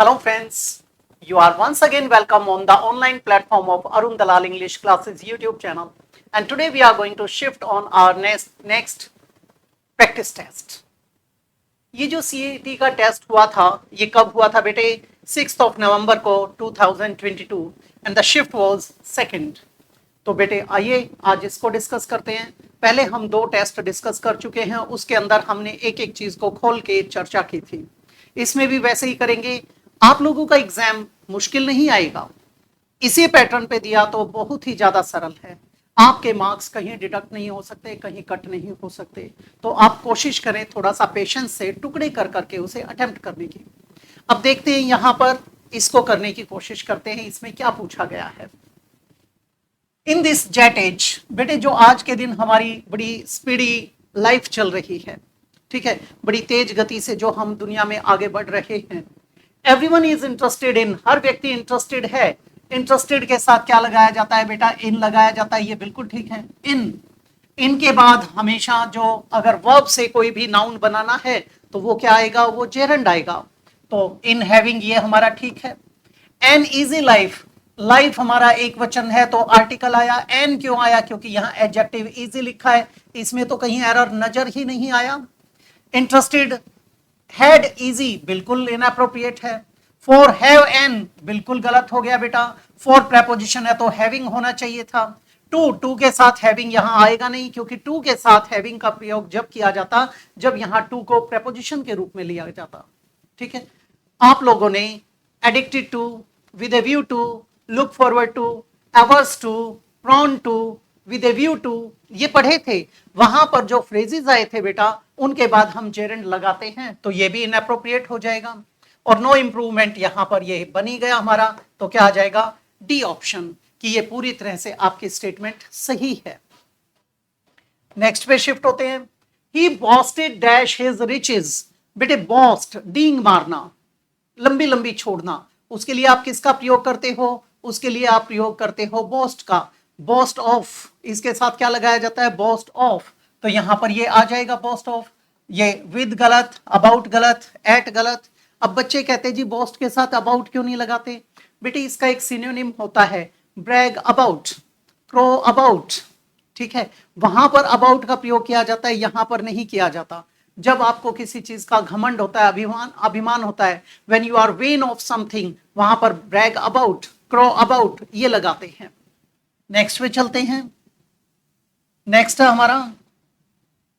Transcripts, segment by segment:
Hello friends, you are once again welcome on the online platform of Arun Dalal English Classes YouTube channel, and today we are going to shift on our next practice test. ये जो CET का test हुआ था ये कब हुआ था बेटे 6 नवंबर को 2022 and the shift was second. तो बेटे आइए आज इसको डिस्कस करते हैं. पहले हम दो टेस्ट डिस्कस कर चुके हैं, उसके अंदर हमने एक एक चीज को खोल के चर्चा की थी. इसमें भी वैसे ही करेंगे. आप लोगों का एग्जाम मुश्किल नहीं आएगा. इसी पैटर्न पे दिया तो बहुत ही ज्यादा सरल है. आपके मार्क्स कहीं डिडक्ट नहीं हो सकते, कहीं कट नहीं हो सकते. तो आप कोशिश करें थोड़ा सा पेशेंस से टुकड़े कर करके उसे अटेम्प्ट करने की. अब देखते हैं यहां पर इसको करने की कोशिश करते हैं. इसमें क्या पूछा गया है. इन दिस जेट एज, बेटे जो आज के दिन हमारी बड़ी स्पीडी लाइफ चल रही है, ठीक है, बड़ी तेज गति से जो हम दुनिया में आगे बढ़ रहे हैं. एवरीवन इज इंटरेस्टेड इन, हर व्यक्ति इंटरेस्टेड है. इंटरेस्टेड के साथ क्या लगाया जाता है बेटा, इन लगाया जाता है. ये बिल्कुल ठीक है. इन के बाद हमेशा जो अगर वर्ब से कोई भी नाउन बनाना है तो वो क्या आएगा, वो जेरंड आएगा. तो इन हैविंग ये हमारा ठीक है. एन इजी लाइफ, लाइफ हमारा एक वचन है तो आर्टिकल आया. एन क्यों आया, क्योंकि यहाँ एडजेक्टिव इजी लिखा है. इसमें तो कहीं एरर नजर ही नहीं आया. इंटरेस्टेड, हैड इजी बिल्कुल इनअप्रोप्रिएट है. फॉर हैव एन बिल्कुल गलत हो गया बेटा. फॉर प्रेपोजिशन है तो हैविंग होना चाहिए था. टू के साथ हैविंग यहां आएगा नहीं, क्योंकि टू के साथ हैविंग का प्रयोग जब किया जाता जब यहां टू को प्रेपोजिशन के रूप में लिया जाता. ठीक है. आप लोगों ने addicted to, with a view to, look forward to, averse to, prone to, with a view to ये पढ़े थे. वहां पर जो फ्रेजेस आए थे बेटा उनके बाद हम जेरेंड लगाते हैं तो ये भी इनअप्रोप्रिएट हो जाएगा. और नो इंप्रूवमेंट यहां पर ये बनी गया हमारा. तो क्या आ जाएगा, डी ऑप्शन, कि ये पूरी तरह से आपकी स्टेटमेंट सही है. नेक्स्ट पे शिफ्ट होते हैं. ही बॉस्टेड डैश हिज रिचेस. बेटे बॉस्ट डींग मारना, लंबी लंबी छोड़ना, उसके लिए आप किसका प्रयोग करते हो, उसके लिए आप प्रयोग करते हो बॉस्ट का. बॉस्ट ऑफ, इसके साथ क्या लगाया जाता है, बॉस्ट ऑफ. तो यहां पर ये आ जाएगा बॉस्ट ऑफ. ये विद गलत, अबाउट गलत, एट गलत. अब बच्चे कहते हैं जी बॉस्ट के साथ अबाउट क्यों नहीं लगाते. बेटे इसका एक सिनोनिम होता है ब्रैग अबाउट, क्रो अबाउट. ठीक है, वहां पर अबाउट का प्रयोग किया जाता है, यहां पर नहीं किया जाता. जब आपको किसी चीज का घमंड होता है, अभिमान होता है, when you are vain of something, वहां पर ब्रैग अबाउट, क्रो अबाउट ये लगाते हैं. नेक्स्ट पे चलते हैं. नेक्स्ट है हमारा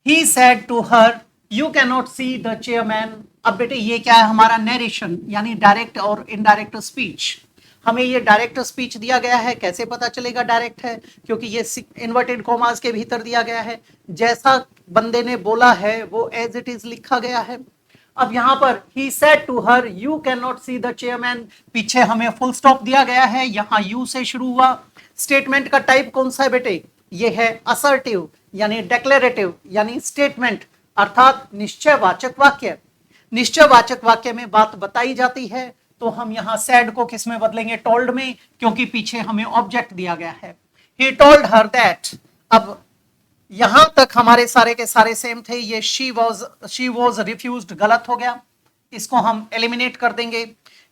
he said to her you can not see the chairman. अब बेटे ये क्या है, हमारा नरेशन यानी डायरेक्ट और इनडायरेक्ट स्पीच. हमें ये डायरेक्ट स्पीच दिया गया है. कैसे पता चलेगा डायरेक्ट है, क्योंकि ये इन्वर्टेड कॉमास के भीतर दिया गया है. जैसा बंदे ने बोला है वो एज इट इज लिखा गया है. अब यहां पर he said to her you can not see the chairman, पीछे हमें फुल स्टॉप दिया गया है, यहां यू से शुरू हुआ. स्टेटमेंट का टाइप कौन सा है बेटे, ये है असर्टिव यानी डेक्लेरेटिव यानी स्टेटमेंट, अर्थात निश्चयवाचक वाक्य. निश्चयवाचक वाक्य में बात बताई जाती है. तो हम यहां सैड को किस में बदलेंगे, टोल्ड में, क्योंकि पीछे हमें ऑब्जेक्ट दिया गया है. ही टोल्ड हर दैट. अब यहां तक हमारे सारे के सारे सेम थे. ये शी वॉज रिफ्यूज्ड गलत हो गया, इसको हम एलिमिनेट कर देंगे.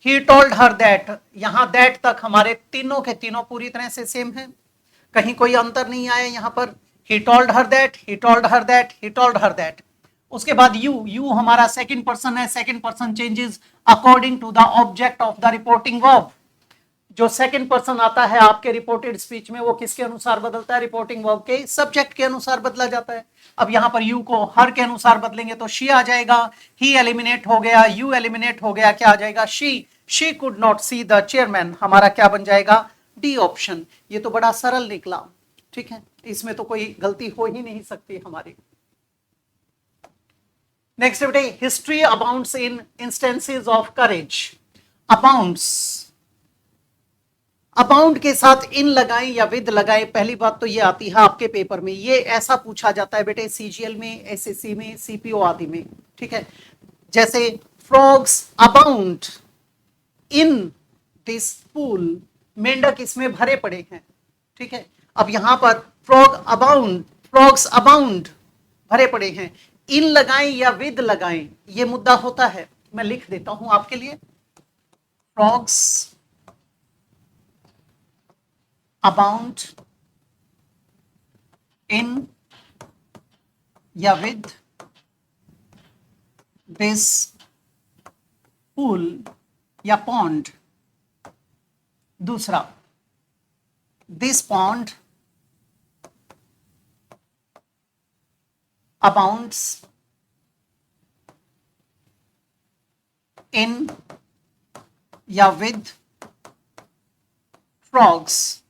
ही टोल्ड हर दैट, यहां दैट तक हमारे तीनों के तीनों पूरी तरह से सेम है, कहीं कोई अंतर नहीं आया यहां पर. He told her that, he told her that, he told her that. उसके बाद यू हमारा सेकंड पर्सन है. Second person changes according to the object of the reporting verb. जो सेकंड पर्सन आता है आपके रिपोर्टेड स्पीच में वो किसके अनुसार बदलता है, रिपोर्टिंग वर्ब के सब्जेक्ट के अनुसार बदला जाता है. अब यहां पर यू को हर के अनुसार बदलेंगे तो शी आ जाएगा. ही एलिमिनेट हो गया, यू एलिमिनेट हो गया, क्या आ जाएगा, she could not see the chairman, हमारा क्या बन जाएगा, डी ऑप्शन. ये तो बड़ा सरल निकला. ठीक है, इसमें तो कोई गलती हो ही नहीं सकती हमारी. नेक्स्ट बेटे, history abounds in instances of courage. Abounds, abound के साथ इन लगाएं या विद लगाएं. पहली बात तो ये आती है आपके पेपर में, ये ऐसा पूछा जाता है बेटे सीजीएल में, एसएससी में, सीपीओ आदि में. ठीक है, जैसे frogs abound in this pool, मेंढक इसमें भरे पड़े हैं. ठीक है, अब यहां पर फ्रॉग्स अबाउंड भरे पड़े हैं. इन लगाएं या विद लगाएं, ये मुद्दा होता है. मैं लिख देता हूं आपके लिए. frogs abound in या with this pool या pond. दूसरा, this pond abounds in या with frogs.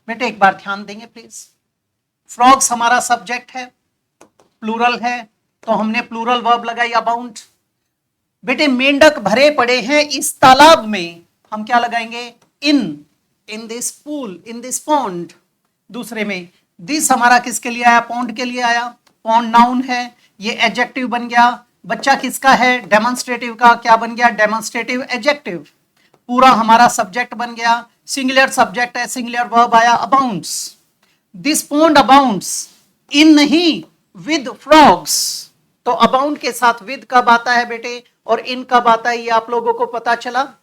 बेटे एक बार ध्यान देंगे प्लीज. फ्रॉग्स हमारा सब्जेक्ट है, प्लूरल है, तो हमने प्लूरल वर्ब लगाई अबाउंड. बेटे मेंढक भरे पड़े हैं इस तालाब में, हम क्या लगाएंगे? In this pool, in this pond. दूसरे में दिस हमारा किसके लिए आया? पॉन्ड के लिए आया. पॉन्ड नाउन है, ये एडजेक्टिव बन गया. बच्चा किसका है? डेमोन्स्ट्रेटिव का. क्या बन गया? Demonstrative adjective. पूरा हमारा सब्जेक्ट बन गया. सिंगुलर सब्जेक्ट है, सिंगुलर वर्ब आया abounds. This pond abounds in नहीं, विद फ्रॉग्स. तो अबाउंड के साथ विद कब आता है बेटे और इन कब आता है, ये आप लोगों को पता चला.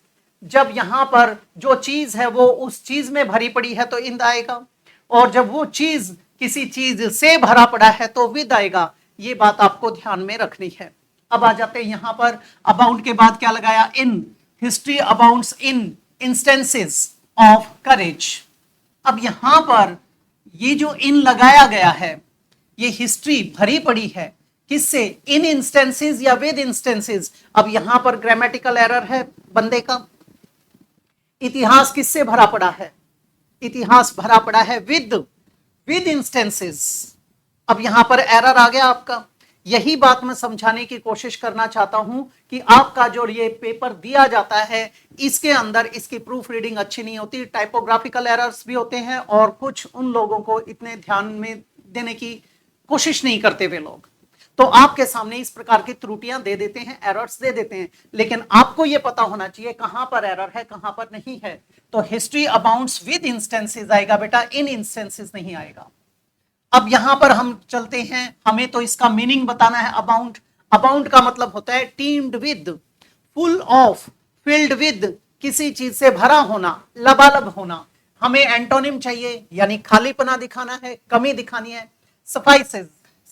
जब यहां पर जो चीज है वो उस चीज में भरी पड़ी है तो इन आएगा, और जब वो चीज किसी चीज से भरा पड़ा है तो विद आएगा. ये बात आपको ध्यान में रखनी है. अब आ जाते हैं यहां पर अबाउंड के बाद क्या लगाया? इन. History abounds in instances of courage. अब यहां पर ये जो इन लगाया गया है, ये हिस्ट्री भरी पड़ी है किससे? इन इंस्टेंसेस या विद इंस्टेंसेस. अब यहां पर ग्रामेटिकल एरर है बंदे का. इतिहास किससे भरा पड़ा है? इतिहास भरा पड़ा है विद इंस्टेंसेस. अब यहां पर एरर आ गया आपका. यही बात मैं समझाने की कोशिश करना चाहता हूं कि आपका जो ये पेपर दिया जाता है इसके अंदर इसकी प्रूफ रीडिंग अच्छी नहीं होती, टाइपोग्राफिकल एरर्स भी होते हैं, और कुछ उन लोगों को इतने ध्यान में देने की कोशिश नहीं करते वे लोग. तो आपके सामने इस प्रकार की त्रुटियां दे देते हैं, एरर्स दे देते हैं, लेकिन आपको यह पता होना चाहिए कहां पर एरर है कहां पर नहीं है. तो हिस्ट्री अबाउंड्स विद इंस्टेंसेस आएगा बेटा, इन इंस्टेंसेस नहीं आएगा. अब यहां पर हम चलते हैं, हमें तो इसका मीनिंग बताना है. अबाउंड, अबाउंड का मतलब होता है teemed with, full of, filled with, किसी चीज से भरा होना, लबालब होना. हमें एंटोनिम चाहिए, यानी खालीपना दिखाना है, कमी दिखानी है. सफाइसेस,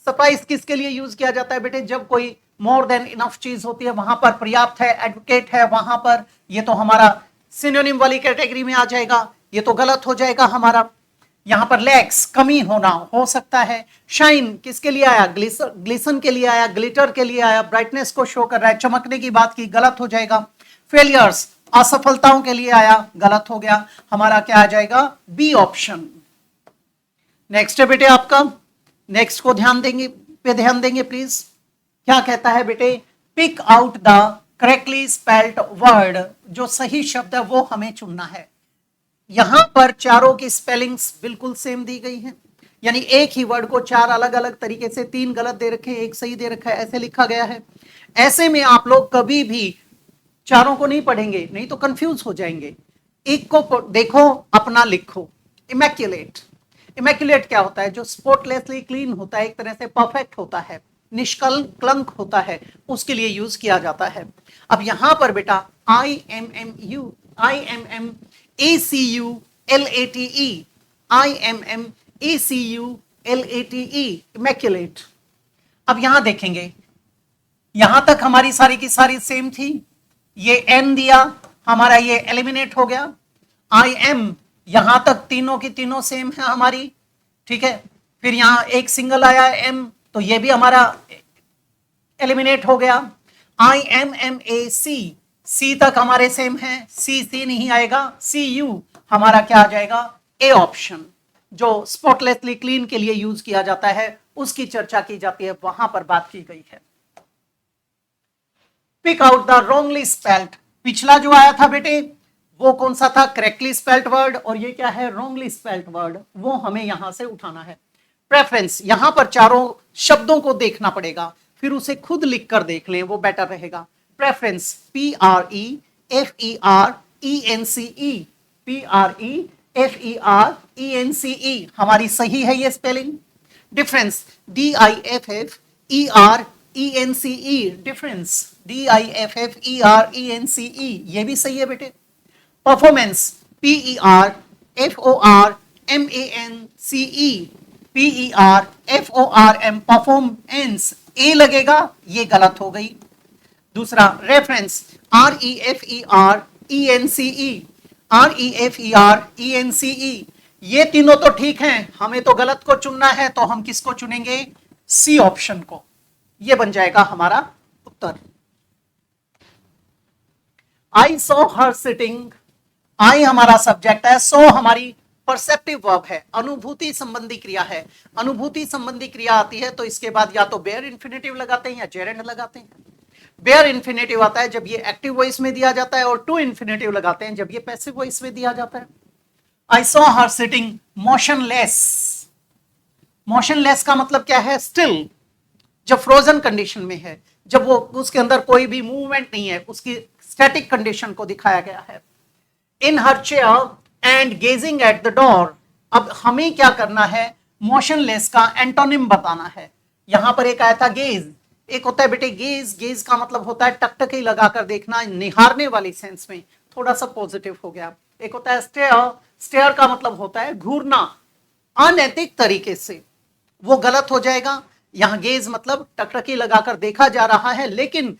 सफाइस किसके लिए यूज किया जाता है बेटे? जब कोई मोर देन इनफ चीज होती है, वहां पर पर्याप्त है, एडवोकेट है वहां पर, ये तो हमारा सिनोनिम वाली कैटेगरी में आ जाएगा, ये तो गलत हो जाएगा हमारा. यहां पर लैक्स, कमी होना हो सकता है. शाइन किसके लिए आया? ग्लिसन के लिए आया, ग्लिटर के लिए आया, ब्राइटनेस को शो कर रहा है, चमकने की बात की, गलत हो जाएगा. फेलियर्स, असफलताओं के लिए आया, गलत हो गया. हमारा क्या आ जाएगा? B option. नेक्स्ट है बेटे आपका, नेक्स्ट को ध्यान देंगे प्लीज. क्या कहता है बेटे? Pick out the correctly spelled word. जो सही शब्द है वो हमें चुनना है. यहां पर चारों की स्पेलिंग्स बिल्कुल सेम दी गई हैं, यानी एक ही वर्ड को चार अलग अलग तरीके से, तीन गलत दे रखे हैं, एक सही दे रखा है, ऐसे लिखा गया है. ऐसे में आप लोग कभी भी चारों को नहीं पढ़ेंगे, नहीं तो कंफ्यूज हो जाएंगे. एक को देखो, अपना लिखो. इमैक्युलेट, इमैक्युलेट क्या होता है? जो स्पॉटलेसली क्लीन होता है, एक तरह से परफेक्ट होता है, निष्कलंक होता है, उसके लिए यूज किया जाता है. अब यहां पर बेटा IMMU, IMMACULATE, IMMACULATE, इमैक्युलेट. अब यहां देखेंगे, यहां तक हमारी सारी की सारी सेम थी. ये एन दिया, हमारा ये एलिमिनेट हो गया. IM, यहां तक तीनों की तीनों सेम है हमारी, ठीक है. फिर यहां एक सिंगल आया एम, तो ये भी हमारा एलिमिनेट हो गया. IMMAC, सी तक हमारे सेम है, सी नहीं आएगा. CU हमारा क्या आ जाएगा? A option. जो स्पॉटलेसली क्लीन के लिए यूज किया जाता है उसकी चर्चा की जाती है, वहां पर बात की गई है. Pick out the wrongly spelled. पिछला जो आया था बेटे वो कौन सा था? Correctly spelled word. और ये क्या है? Wrongly spelled word. वो हमें यहां से उठाना है. प्रेफरेंस, यहां पर चारों शब्दों को देखना पड़ेगा, फिर उसे खुद लिख कर देख लें, वो बेटर रहेगा. प्रेफरेंस, PREFERENCE, PREFERENCE हमारी सही है ये spelling. Difference, DIFFERENCE, DIFFERENCE, difference, DIFFERENCE, ये भी सही है बेटे। परफॉर्मेंस, PERFORMANCE, PERFORM, परफॉर्मेंस, ए लगेगा, ये गलत हो गई। दूसरा रेफरेंस, REFERENCE, REFERENCE, ये तीनों तो ठीक हैं, हमें तो गलत को चुनना है, तो हम किसको चुनेंगे? सी ऑप्शन को। ये बन जाएगा हमारा उत्तर। आई सॉ हर सिटिंग, आई हमारा सब्जेक्ट है, सो हमारी परसेप्टिव वर्ब है, अनुभूति संबंधी क्रिया है। अनुभूति संबंधी क्रिया आती है तो इसके बाद या तो बेयर इंफिनिटिव लगाते हैं या जेरेंड लगाते हैं। बेयर इंफिनिटिव आता है जब ये एक्टिव वॉइस में दिया जाता है, और टू इंफिनिटिव लगाते हैं जब ये पैसिव वॉइस में दिया जाता है। I saw her sitting motionless. Motionless का मतलब क्या है? स्टिल, जब फ्रोजन कंडीशन में है, जब वो उसके अंदर कोई भी मूवमेंट नहीं है, उसकी स्टैटिक कंडीशन को दिखाया गया है। In her chair and gazing at the door, अब हमें क्या करना है? मोशनलेस का एंटोनिम बताना है। यहां पर एक आया था गेज, एक होता है बेटे गेज, गेज का मतलब होता है टकटकी लगाकर देखना, निहारने वाली सेंस में, थोड़ा सा पॉजिटिव हो गया। एक होता है स्टेयर, स्टेयर का मतलब होता है घूरना अनैतिक तरीके से, वो गलत हो जाएगा। यहां गेज मतलब टकटकी लगाकर देखा जा रहा है, लेकिन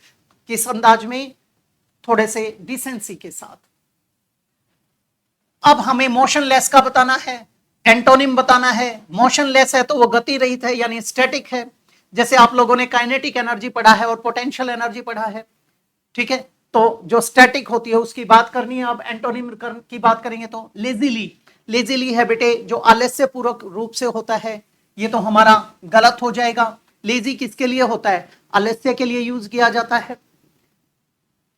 किस अंदाज में? थोड़े से डिसेंसी के साथ। अब हमें मोशनलेस का बताना है, एंटोनिम बताना है। मोशनलेस है तो वो गति रहित है, यानी स्टैटिक है। जैसे आप लोगों ने काइनेटिक एनर्जी पढ़ा है और पोटेंशियल एनर्जी पढ़ा है, ठीक है? तो जो स्टैटिक होती है उसकी बात करनी है। अब एंटोनिम की बात करेंगे तो लेजीली, लेजीली है बेटे जो आलस्य पूर्वक रूप से होता है, ये तो हमारा गलत हो जाएगा। लेजी किसके लिए होता है? आलस्य के लिए यूज किया जाता है।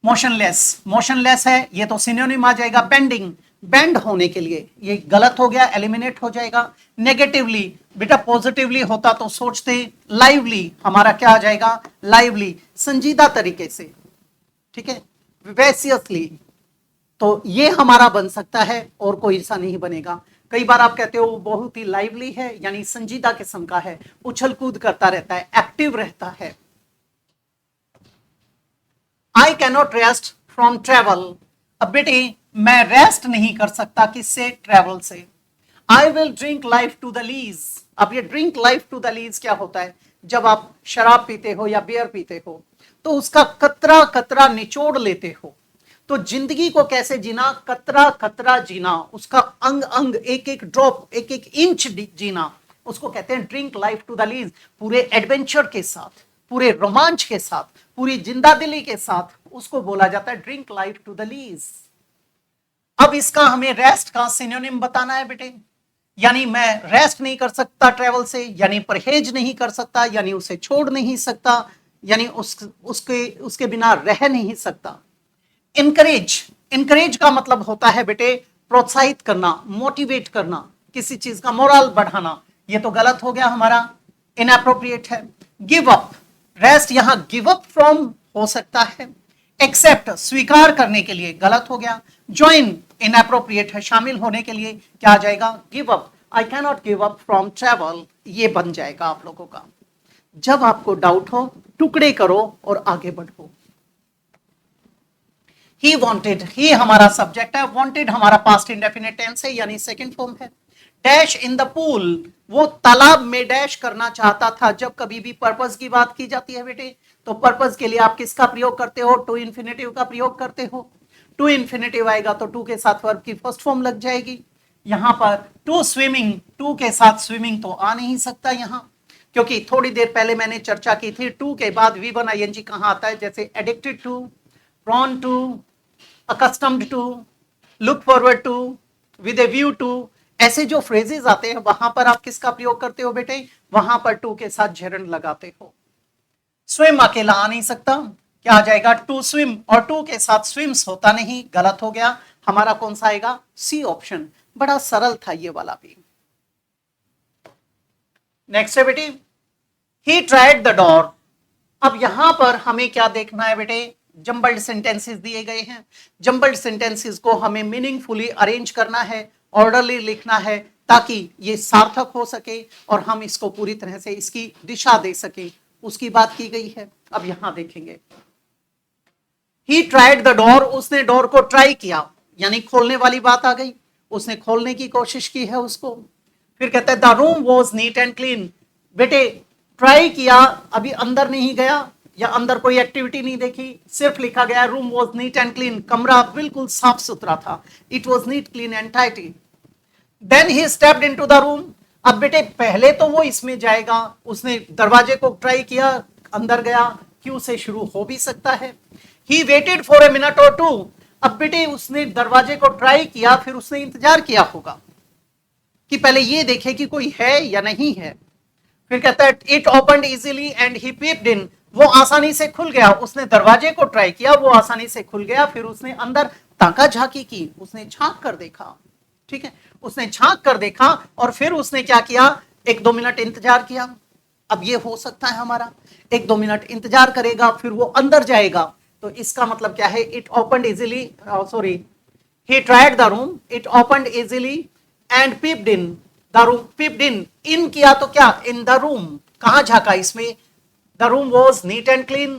मोशनलेस, मोशनलेस है, ये तो सिनोनिम आ जाएगा। बेंडिंग, बेंड होने के लिए, ये गलत हो गया, एलिमिनेट हो जाएगा। नेगेटिवली, बेटा पॉजिटिवली होता तो सोचते। लाइवली, हमारा क्या आ जाएगा? लाइवली, संजीदा तरीके से, ठीक है? विवेसियसली, तो ये हमारा बन सकता है और कोई सा नहीं बनेगा। कई बार आप कहते हो वो बहुत ही लाइवली है, यानी संजीदा किस्म का है, उछल कूद करता रहता है, एक्टिव रहता है। I cannot rest from travel, अब बेटे मैं रेस्ट नहीं कर सकता, किससे? ट्रेवल से। I will drink life to the lees, अब ये drink life to the lees क्या होता है? जब आप शराब पीते हो या बियर पीते हो तो उसका कतरा कतरा निचोड़ लेते हो, तो जिंदगी को कैसे जीना? कतरा कतरा जीना, उसका अंग अंग, एक एक ड्रॉप, एक एक इंच जीना, उसको कहते हैं drink life to the lees. पूरे एडवेंचर के साथ, पूरे रोमांच के साथ, पूरी जिंदादिली के साथ उसको बोला जाता है drink life to the lees. अब इसका हमें रेस्ट का सिनोनिम बताना है बेटे, यानी मैं रेस्ट नहीं कर सकता ट्रेवल से, यानी परहेज नहीं कर सकता, यानी उसे छोड़ नहीं सकता, यानी उसके बिना रह नहीं सकता। इनकरेज, इनकरेज का मतलब होता है बेटे प्रोत्साहित करना, मोटिवेट करना, किसी चीज का मोरल बढ़ाना, ये तो गलत हो गया हमारा, इनएप्रोप्रिएट है। गिव अप, रेस्ट यहां गिव अप फ्रॉम हो सकता है। एक्सेप्ट, स्वीकार करने के लिए, गलत हो गया। ज्वाइन, इनएप्रोप्रिएट है, शामिल होने के लिए, क्या आ जाएगा? Give up. I can not give up from travel, ये बन जाएगा आप लोगों का। जब आपको डाउट हो टुकड़े करो और आगे बढ़ो। ही वॉन्टेड, ही हमारा सब्जेक्ट है, वॉन्टेड हमारा पास्ट इंडेफिनिट टेंस है, यानी सेकंड फॉर्म है। डैश इन द पूल, वो तालाब में डैश करना चाहता था। जब कभी भी पर्पस की बात की जाती है बेटे, तो पर्पस के लिए आप किसका प्रयोग करते हो? टू इन्फिनेटिव का प्रयोग करते हो। टू इन्फिनेटिव आएगा तो टू के साथ वर्ब की फर्स्ट फॉर्म लग जाएगी। यहां पर टू स्विमिंग, टू के साथ स्विमिंग तो आ नहीं सकता यहां, क्योंकि थोड़ी देर पहले मैंने चर्चा की थी टू के बाद V1 ING कहां आता है? जैसे addicted to, prone to, accustomed to, look forward to, with a view to, ऐसे जो फ्रेजेस आते हैं वहां पर आप किसका प्रयोग करते हो बेटे? वहां पर टू के साथ जेरंड लगाते हो। स्विम अकेला आ नहीं सकता, क्या आ जाएगा? टू स्विम, और टू के साथ स्विम्स होता नहीं, गलत हो गया। हमारा कौन सा आएगा? C option. बड़ा सरल था ये वाला भी। नेक्स्ट है बेटी, ही ट्राइड द डोर। अब यहां पर हमें क्या देखना है बेटे? जंबल्ड सेंटेंसेस दिए गए हैं। जंबल्ड सेंटेंसेस को हमें मीनिंगफुली अरेंज करना है, ऑर्डरली लिखना है, ताकि ये सार्थक हो सके और हम इसको पूरी तरह से इसकी दिशा दे सके, उसकी बात की गई है। अब यहां देखेंगे, ही ट्राइड द डोर, उसने डोर को ट्राई किया, यानी खोलने वाली बात आ गई, उसने खोलने की कोशिश की है उसको। फिर कहता है the room was neat and clean, बेटे ट्राई किया, अभी अंदर नहीं गया या अंदर कोई एक्टिविटी नहीं देखी, सिर्फ लिखा गया room was neat and clean, कमरा बिल्कुल साफ सुथरा था, it was neat clean and tidy. Then he stepped into the room, अब बेटे पहले तो वो इसमें जाएगा, उसने दरवाजे को ट्राई किया, अंदर गया, क्यू से शुरू हो भी सकता है। He waited for a minute और टू, अब बेटे उसने दरवाजे को ट्राई किया, फिर उसने इंतजार किया होगा कि पहले ये देखे कि कोई है या नहीं है। फिर कहता है it opened easily and he peeped in, वो आसानी से खुल गया, उसने दरवाजे को ट्राई किया, वो आसानी से खुल गया, फिर उसने अंदर ताका झाकी की, उसने झांक कर देखा, ठीक है, उसने झांक कर देखा और फिर उसने क्या किया, 1-2 मिनट इंतजार किया। अब ये हो सकता है हमारा 1-2 मिनट इंतजार करेगा, फिर वो अंदर जाएगा, तो इसका मतलब क्या है, it opened easily, sorry, he tried the room, it opened easily and peeped in the room, peeped in किया तो क्या, in the room, कहां झाका इसमें, the room was neat and clean,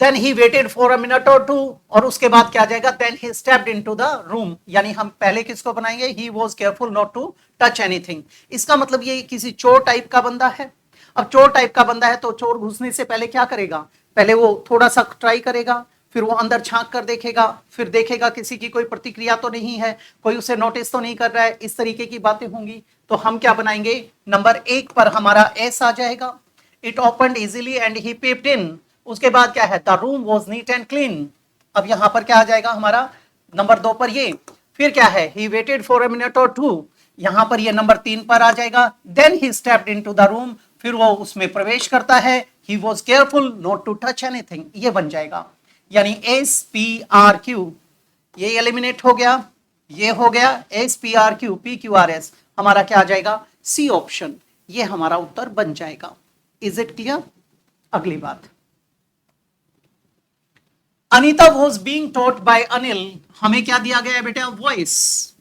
then he waited for a minute or two, और उसके बाद क्या जाएगा, then he stepped into the room, यानी हम पहले किसको बनाएंगे, he was careful not to touch anything। इसका मतलब ये किसी चोर टाइप का बंदा है। अब चोर टाइप का बंदा है तो चोर घुसने से पहले क्या करेगा, पहले वो थोड़ा सा ट्राई करेगा, फिर वो अंदर झांक कर देखेगा, फिर देखेगा किसी की कोई प्रतिक्रिया तो नहीं है, कोई उसे नोटिस तो नहीं कर रहा है, इस तरीके की बातें होंगी। तो हम क्या बनाएंगे, नंबर 1 पर हमारा एस आ जाएगा, it opened easily and he peeped in. उसके बाद क्या है, the room was neat and clean. अब यहां पर क्या आ जाएगा हमारा, नंबर 2 पर ये। फिर क्या है, he waited for a minute और 2, यहां पर ये नंबर 3 पर आ जाएगा। Then he stepped into the room, फिर वो उसमें प्रवेश करता है, he was careful not to touch anything, ये बन जाएगा। यानी एस पी आर क्यू, ये एलिमिनेट हो गया, ये हो गया S P R Q, P Q R S, हमारा क्या आ जाएगा, सी ऑप्शन, ये हमारा उत्तर बन जाएगा। Is it clear? अगली बात, Anita was being taught by Anil, हमें क्या दिया गया है बेटा, वॉइस।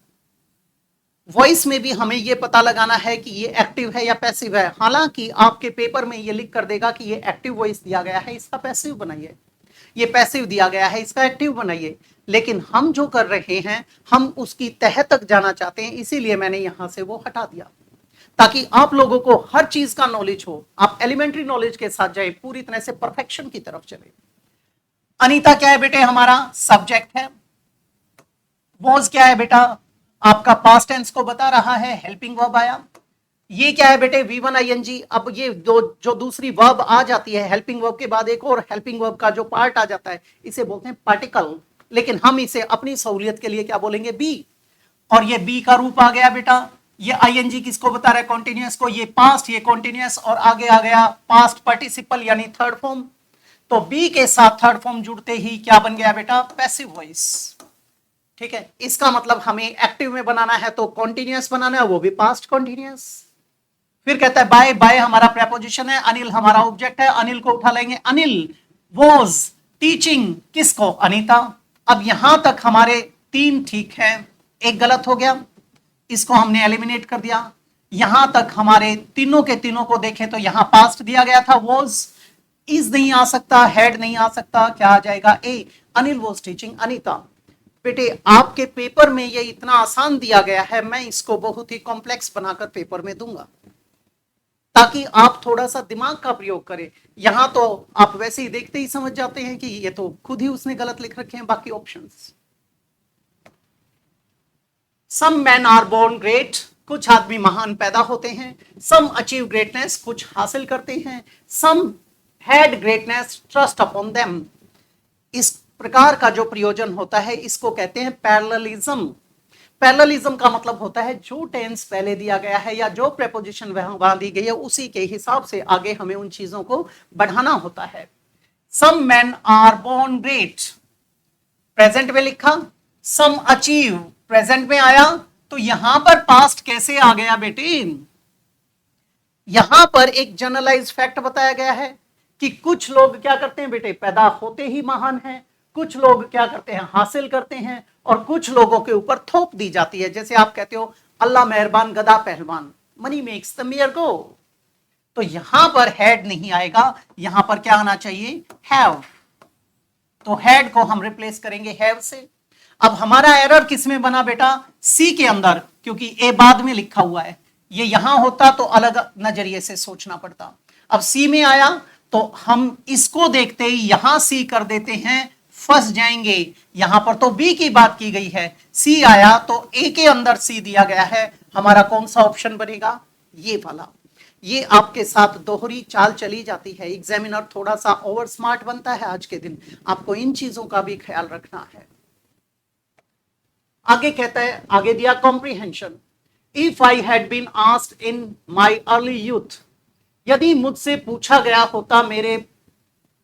वॉइस में भी हमें यह पता लगाना है कि ये एक्टिव है या पैसिव है। हालांकि आपके पेपर में ये लिख कर देगा कि ये एक्टिव वॉइस दिया गया है, इसका पैसिव बनाइए, ये पैसिव दिया गया है, इसका एक्टिव बनाइए। लेकिन हम जो कर रहे हैं, हम उसकी तह तक जाना चाहते हैं, इसीलिए मैंने यहां से वो हटा दिया, ताकि आप लोगों को हर चीज का नॉलेज हो, आप एलिमेंट्री नॉलेज के साथ जाए, पूरी तरह से परफेक्शन की तरफ चले। अनीता क्या है बेटे, हमारा सब्जेक्ट है। वॉज क्या है बेटा, आपका पास्ट टेंस को बता रहा है, हेल्पिंग वर्ब आया। ये क्या है बेटे, V1 ING। अब ये जो दूसरी वर्ब आ जाती है, हेल्पिंग वर्ब के बाद एक और हेल्पिंग वर्ब का जो पार्ट आ जाता है, इसे बोलते हैं पार्टिकल, लेकिन हम इसे अपनी सहूलियत के लिए क्या बोलेंगे, बी। और ये बी का रूप आ गया बेटा, ये ING किसको बता रहा है, कॉन्टिन्यूअस को, ये पास्ट, ये कॉन्टिन्यूअस, और आगे आ गया पास्ट पार्टिसिपल यानी थर्ड फॉर्म। तो बी के साथ थर्ड फॉर्म जुड़ते ही क्या बन गया बेटा, पैसिव वॉइस। ठीक है, इसका मतलब हमें एक्टिव में बनाना है तो कॉन्टिन्यूअस बनाना है, वो भी पास्ट कॉन्टिन्यूअस। फिर कहता है बाय, बाय हमारा प्रेपोजिशन है, अनिल हमारा ऑब्जेक्ट है, अनिल को उठा लेंगे, अनिल वॉज टीचिंग किसको, अनीता। अब यहां तक हमारे 3 ठीक है, एक गलत हो गया, इसको हमने एलिमिनेट कर दिया। यहां तक हमारे तीनों के तीनों को देखें तो यहां पास्ट दिया गया था, वॉज, इज नहीं आ सकता, हैड नहीं आ सकता, क्या आ जाएगा, ए, अनिल वॉज टीचिंग अनीता। बेटे आपके पेपर में ये इतना आसान दिया गया है, मैं इसको बहुत ही कॉम्प्लेक्स बनाकर पेपर में दूंगा, ताकि आप थोड़ा सा दिमाग का प्रयोग करें। यहां तो आप वैसे ही देखते ही समझ जाते हैं कि ये तो खुद ही उसने गलत लिख रखे हैं बाकी options. Some man are born great, कुछ आदमी महान पैदा होते हैं। सम अचीव ग्रेटनेस, कुछ हासिल करते हैं। Some had greatness, trust upon them. इस प्रकार का जो प्रयोजन होता है इसको कहते हैं पैरेललिज्म। पैरेललिज्म का मतलब होता है जो टेंस पहले दिया गया है या जो प्रेपोजिशन वहां दी गई है, उसी के हिसाब से आगे हमें उन चीजों को बढ़ाना होता है। Some man are born great, present में लिखा, सम अचीव प्रेजेंट में आया, तो यहां पर पास्ट कैसे आ गया बेटे, यहां पर एक जनरलाइज फैक्ट बताया गया है कि कुछ लोग क्या करते हैं बेटे, पैदा होते ही महान हैं, कुछ लोग क्या करते हैं, हासिल करते हैं, और कुछ लोगों के ऊपर थोप दी जाती है। जैसे आप कहते हो अल्लाह मेहरबान गधा पहलवान, मनी मेक्स द मेयर गो। तो यहां पर हैड नहीं आएगा, यहां पर क्या आना चाहिए, हैव। तो हैड को हम रिप्लेस करेंगे हैव से। अब हमारा एरर किस में बना बेटा, सी के अंदर, क्योंकि ए बाद में लिखा हुआ है। ये यहां होता तो अलग नजरिए से सोचना पड़ता। अब सी में आया तो हम इसको देखते ही यहां सी कर देते हैं, फंस जाएंगे। यहां पर तो बी की बात की गई है, सी आया तो ए के अंदर सी दिया गया है। हमारा कौन सा ऑप्शन बनेगा, ये वाला। ये आपके साथ दोहरी चाल चली जाती है, एग्जामिनर थोड़ा सा ओवर स्मार्ट बनता है आज के दिन, आपको इन चीजों का भी ख्याल रखना है। आगे कहता है, आगे दिया comprehension. If I had been asked in my early youth, यदि मुझसे पूछा गया होता मेरे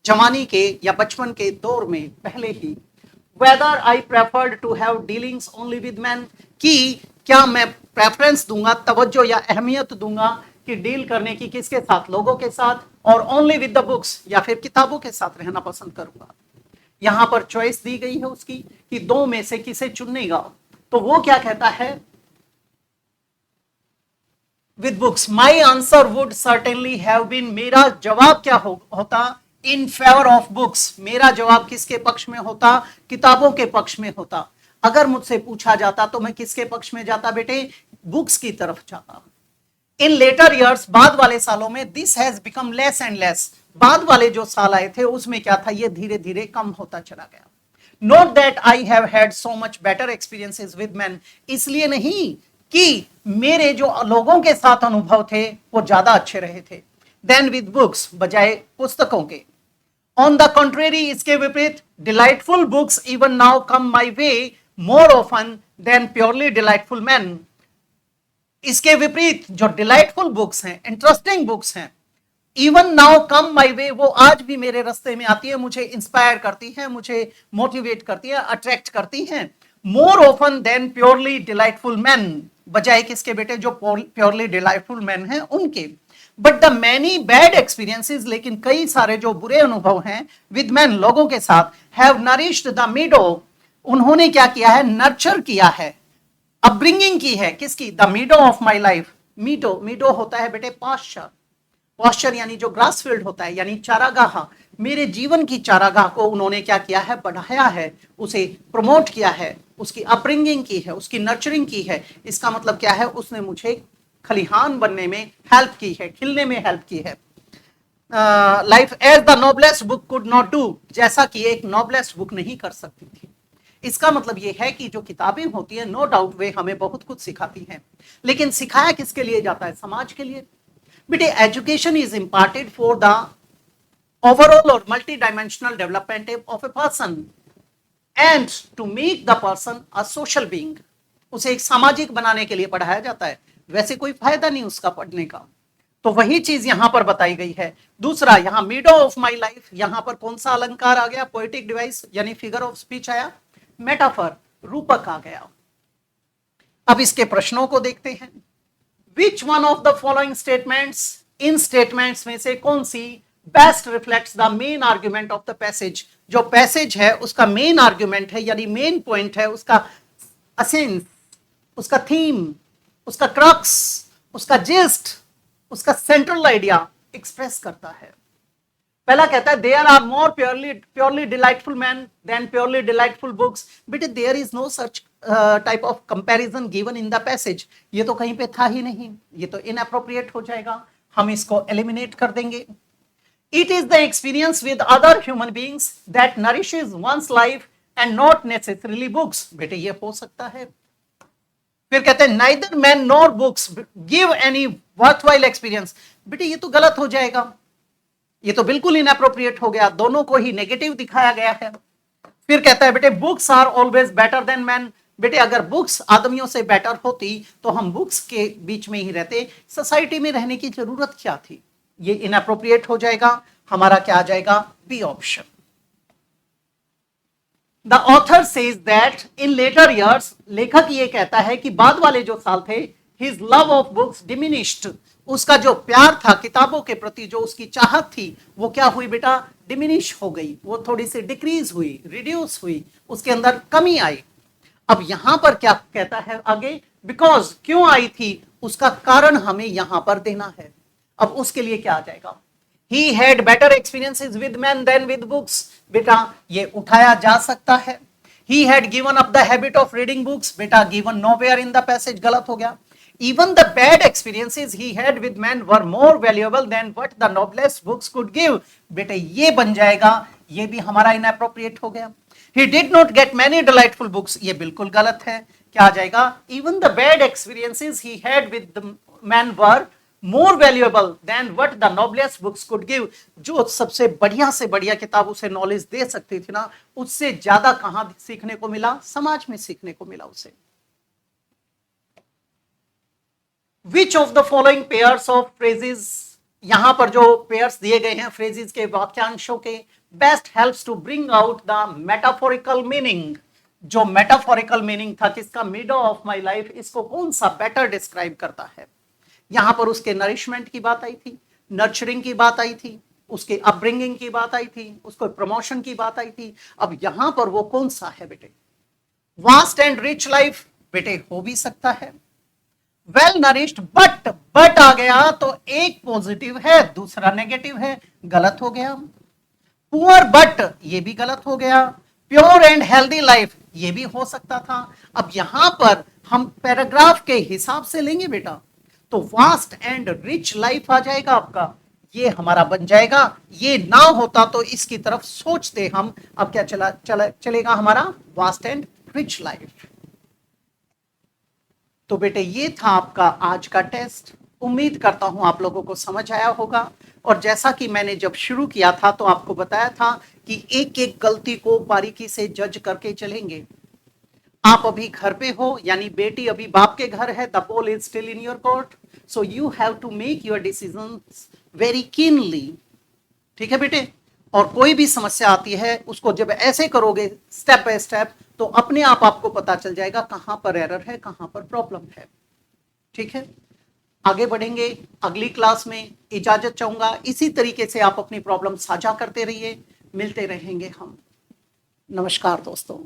जवानी के या बचपन के दौर में पहले ही, whether I preferred to have dealings only with man, कि क्या मैं प्रेफरेंस दूंगा, तवज्जो या अहमियत दूंगा कि डील करने की किसके साथ, लोगों के साथ, और ओनली विद द बुक्स, या फिर किताबों के साथ रहना पसंद करूंगा। यहां पर चॉइस दी गई है उसकी कि दो में से किसे चुनेगा, तो वो क्या कहता है, with books. My answer would certainly have been, मेरा जवाब क्या होता, इन फेवर ऑफ बुक्स, मेरा जवाब किसके पक्ष में होता, किताबों के पक्ष में होता। अगर मुझसे पूछा जाता तो मैं किसके पक्ष में जाता बेटे, बुक्स की तरफ जाता। इन लेटर ईयर्स, बाद वाले सालों में, this has become less and less, बाद वाले जो साल आए थे उसमें क्या था, ये धीरे धीरे कम होता चला गया। Note that I have had so much better experiences with man, इसलिए नहीं कि मेरे जो लोगों के साथ अनुभव थे वो ज्यादा अच्छे रहे थे, देन विद बुक्स, बजाय पुस्तकों के। ऑन द कंट्रेरी, इसके विपरीत, delightful books even now come my way more often than purely delightful man. इसके विपरीत जो डिलाइटफुल बुक्स हैं, इंटरेस्टिंग बुक्स हैं, even now come my way, वो आज भी मेरे रास्ते में आती है, मुझे इंस्पायर करती है, मुझे मोटिवेट करती है, अट्रैक्ट करती हैं, more often than purely delightful man, बजाय किसके बेटे, जो प्योरली डिलाइटफुल मैन हैं उनके। But the many bad experiences, लेकिन कई सारे जो बुरे अनुभव हैं विद मैन, लोगों के साथ, हैव नरिश्ड द मीडो, उन्होंने क्या किया है, नर्चर किया है, अपब्रिंगिंग की है, किसकी, द मीडो ऑफ माई लाइफ। मीडो, मीडो होता है बेटे पास्चर, पास्चर यानी जो ग्रास फील्ड होता है, यानी चारागाह, मेरे जीवन की चारागाह को उन्होंने क्या किया है, बढ़ाया है, उसे प्रमोट किया है, उसकी अपब्रिंगिंग की है, उसकी नर्चरिंग की है। इसका मतलब क्या है, उसने मुझे खलिहान बनने में हेल्प की है, खिलने में हेल्प की है। Life as the noblest book could not do, जैसा कि एक नोबलेस्ट बुक नहीं कर सकती थी। इसका मतलब यह है कि जो किताबें होती हैं, नो डाउट वे हमें बहुत कुछ सिखाती हैं, लेकिन सिखाया किसके लिए जाता है, समाज के लिए। बेटे education is imparted for the overall और multi dimensional development of a person and to make the person a social being, उसे एक सामाजिक बनाने के लिए पढ़ाया जाता है, वैसे कोई फायदा नहीं उसका पढ़ने का। तो वही चीज यहां पर बताई गई है। दूसरा, यहां मीडो ऑफ माई लाइफ, यहां पर कौन सा अलंकार आ गया, पोएटिक डिवाइस यानी फिगर ऑफ स्पीच आया, मेटाफर, रूपक आ गया। अब इसके प्रश्नों को देखते हैं। Which one of the following statements, इन स्टेटमेंट्स में से कौन सी best reflects the main argument of the passage, जो पैसेज है उसका मेन आर्ग्यूमेंट है, यानी मेन पॉइंट है, उसका असेंस, उसका थीम, उसका क्रक्स, उसका जिस्ट, उसका सेंट्रल आइडिया एक्सप्रेस करता है। पहला कहता है there are more purely delightful man than purely delightful books. बेटे there is no such type of comparison given in the passage, ये तो कहीं पे था ही नहीं, ये तो इनअप्रोप्रिएट हो जाएगा, हम इसको एलिमिनेट कर देंगे। It is the experience with other human beings that nourishes one's life and not necessarily books. बेटे ये हो सकता है। फिर कहते हैं neither man nor books give any worthwhile experience. बेटे ये तो गलत हो जाएगा, ये तो बिल्कुल इनअप्रोप्रिएट हो गया, दोनों को ही नेगेटिव दिखाया गया है। फिर कहता है बेटे books are always better than man. बेटे अगर बुक्स आदमियों से बेटर होती तो हम बुक्स के बीच में ही रहते, सोसाइटी में रहने की जरूरत क्या थी। ये इनअप्रोप्रिएट हो जाएगा, हमारा क्या आ जाएगा, B option. The author says that in later years, लेखक ये कहता है कि बाद वाले जो साल थे, his love of books diminished, उसका जो प्यार था किताबों के प्रति, जो उसकी चाहत थी, वो क्या हुई बेटा, डिमिनिश हो गई, वो थोड़ी सी डिक्रीज हुई, रिड्यूस हुई, उसके अंदर कमी आई। अब यहां पर क्या कहता है आगे, बिकॉज, क्यों आई थी, उसका कारण हमें यहां पर देना है। अब उसके लिए क्या आ जाएगा? He had better experiences with men than with books. बेटा ये उठाया जा सकता है. He had given up the habit of reading books. बेटा given nowhere in the passage गलत हो गया. Even the bad experiences he had with men were more valuable than what the noblest books could give. बेटे ये बन जाएगा, ये भी हमारा inappropriate हो गया. He did not get many delightful books. ये बिल्कुल गलत है. क्या आ जाएगा? Even the bad experiences he had with the men were more valuable than what the noblest books could give. जो सबसे बढ़िया से बढ़िया किताब उसे नॉलेज दे सकती थी ना, उससे ज्यादा कहां सीखने को मिला? समाज में सीखने को मिला उसे. Which of the following pairs of phrases, यहां पर जो पेयर्स दिए गए हैं फ्रेजेस के, वाक्यांशों के, best helps to bring out the metaphorical meaning. जो मेटाफोरिकल मीनिंग था किसका? Meadow of my life. इसको कौन सा बेटर डिस्क्राइब करता है? यहां पर उसके नरिशमेंट की बात आई थी, नर्चरिंग की बात आई थी, उसके अपब्रिंगिंग की बात आई थी, उसको प्रमोशन की बात आई थी. अब यहां पर वो कौन सा है बेटे? वास्ट एंड रिच लाइफ बेटे हो भी सकता है. वेल नरिश्ड, बट आ गया तो एक पॉजिटिव है, दूसरा नेगेटिव है, गलत हो गया. पुअर बट ये भी गलत हो गया. प्योर एंड हेल्दी लाइफ ये भी हो सकता था. अब यहां पर हम पैराग्राफ के हिसाब से लेंगे बेटा, तो वास्ट एंड रिच लाइफ आ जाएगा आपका, ये हमारा बन जाएगा. ये ना होता तो इसकी तरफ सोचते हम. अब क्या चलेगा हमारा? Vast and rich life. तो बेटे ये था आपका आज का टेस्ट. उम्मीद करता हूं आप लोगों को समझ आया होगा. और जैसा कि मैंने जब शुरू किया था तो आपको बताया था कि एक एक गलती को बारीकी से जज करके चलेंगे. आप अभी घर पे हो, यानी बेटी अभी बाप के घर है. The ball is still in your court, so you have to make your decisions very keenly. ठीक है बेटे? और कोई भी समस्या आती है उसको जब ऐसे करोगे स्टेप बाय स्टेप, तो अपने आप आपको पता चल जाएगा कहां पर एरर है, कहां पर प्रॉब्लम है. ठीक है? आगे बढ़ेंगे अगली क्लास में. इजाजत चाहूंगा. इसी तरीके से आप अपनी प्रॉब्लम साझा करते रहिए. मिलते रहेंगे हम. नमस्कार दोस्तों.